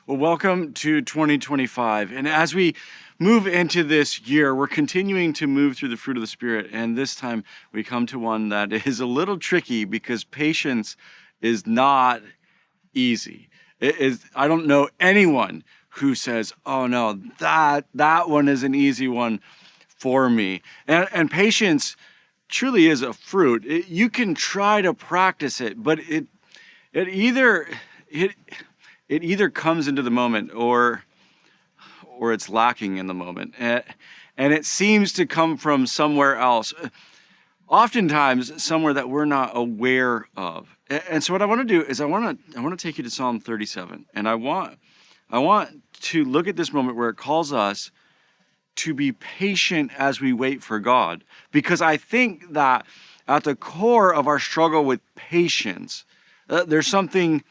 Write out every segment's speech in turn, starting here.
Well, welcome to 2025. And as we move into this year, we're continuing to move through the fruit of the Spirit. And this time we come to one that is a little tricky because patience is not easy. It is, I don't know anyone who says, oh no, that one is an easy one for me. And patience truly is a fruit. You can try to practice it, but it either it either comes into the moment or it's lacking in the moment. And it seems to come from somewhere else, oftentimes somewhere that we're not aware of. And so what I want to do is I want to take you to Psalm 37, and I want to look at this moment where it calls us to be patient as we wait for God, because I think that at the core of our struggle with patience, there's something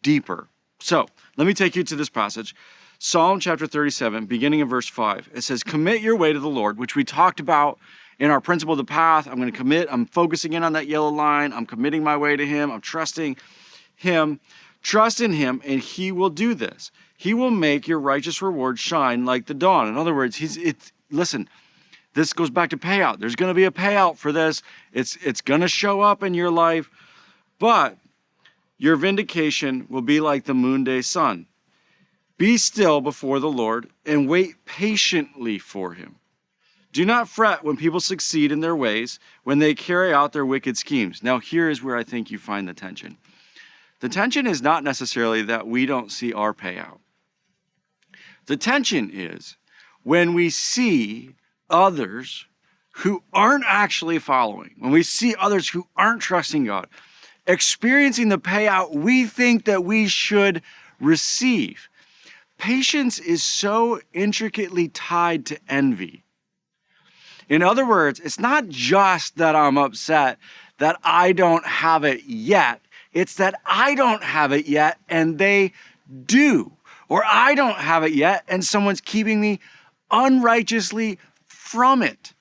deeper. So let me take you to this passage, Psalm chapter 37, beginning in verse 5. It says, commit your way to the Lord, which we talked about in our principle of the path. I'm going to commit. I'm focusing in on that yellow line. I'm committing my way to him. I'm trusting him. Trust in him, and he will do this. He will make your righteous reward shine like the dawn. In other words, listen, this goes back to payout. There's going to be a payout for this. It's going to show up in your life, but your vindication will be like the noonday sun. Be still before the Lord and wait patiently for him. Do not fret when people succeed in their ways, when they carry out their wicked schemes. Now, here is where I think you find the tension. The tension is not necessarily that we don't see our payout. The tension is when we see others who aren't actually following, when we see others who aren't trusting God, experiencing the payout we think that we should receive. Patience is so intricately tied to envy. In other words, it's not just that I'm upset that I don't have it yet. It's that I don't have it yet and they do. Or I don't have it yet and someone's keeping me unrighteously from it.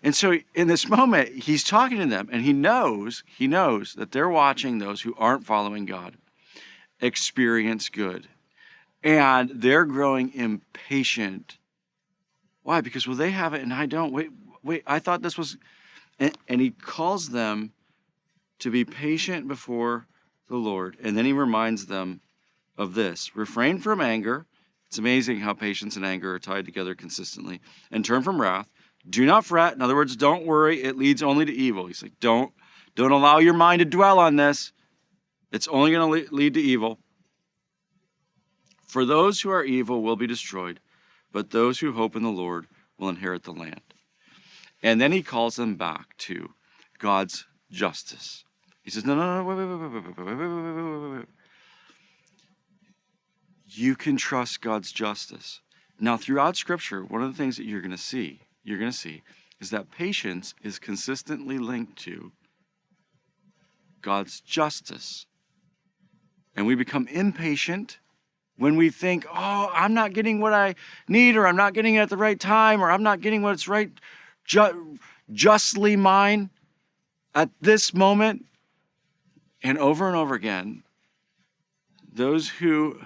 And so in this moment, he's talking to them, and he knows that they're watching those who aren't following God experience good. And they're growing impatient. Why? Because, well, they have it and I don't. Wait, I thought this was... And he calls them to be patient before the Lord. And then he reminds them of this. Refrain from anger. It's amazing how patience and anger are tied together consistently. And turn from wrath. Do not fret. In other words, don't worry. It leads only to evil. He's like, don't allow your mind to dwell on this. It's only going to lead to evil. For those who are evil will be destroyed, but those who hope in the Lord will inherit the land. And then he calls them back to God's justice. He says, no, wait. You can trust God's justice. Now, throughout Scripture, one of the things that you're going to see is that patience is consistently linked to God's justice. And we become impatient when we think, oh, I'm not getting what I need, or I'm not getting it at the right time, or I'm not getting what's right, justly mine at this moment. And over again, those who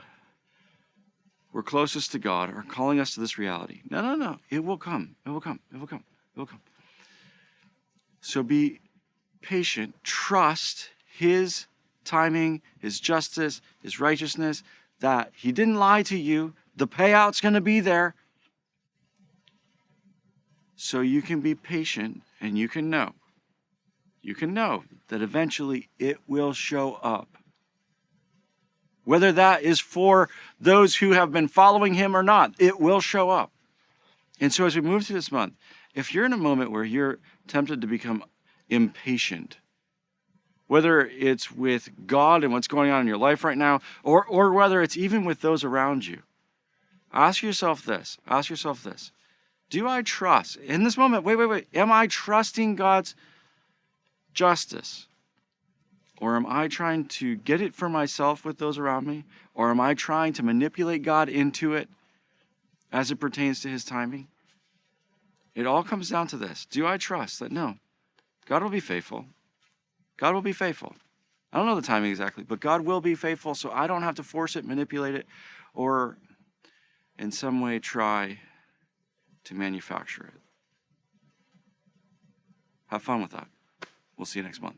were closest to God are calling us to this reality. No. It will come. So be patient. Trust his timing, his justice, his righteousness, that he didn't lie to you. The payout's going to be there. So you can be patient, and you can know that eventually it will show up. Whether that is for those who have been following him or not, it will show up. And so as we move through this month, if you're in a moment where you're tempted to become impatient, whether it's with God and what's going on in your life right now, or whether it's even with those around you, ask yourself this. Do I trust, in this moment, wait, am I trusting God's justice? Or am I trying to get it for myself with those around me? Or am I trying to manipulate God into it as it pertains to his timing? It all comes down to this. Do I trust that, no, God will be faithful. God will be faithful. I don't know the timing exactly, but God will be faithful, so I don't have to force it, manipulate it, or in some way try to manufacture it. Have fun with that. We'll see you next month.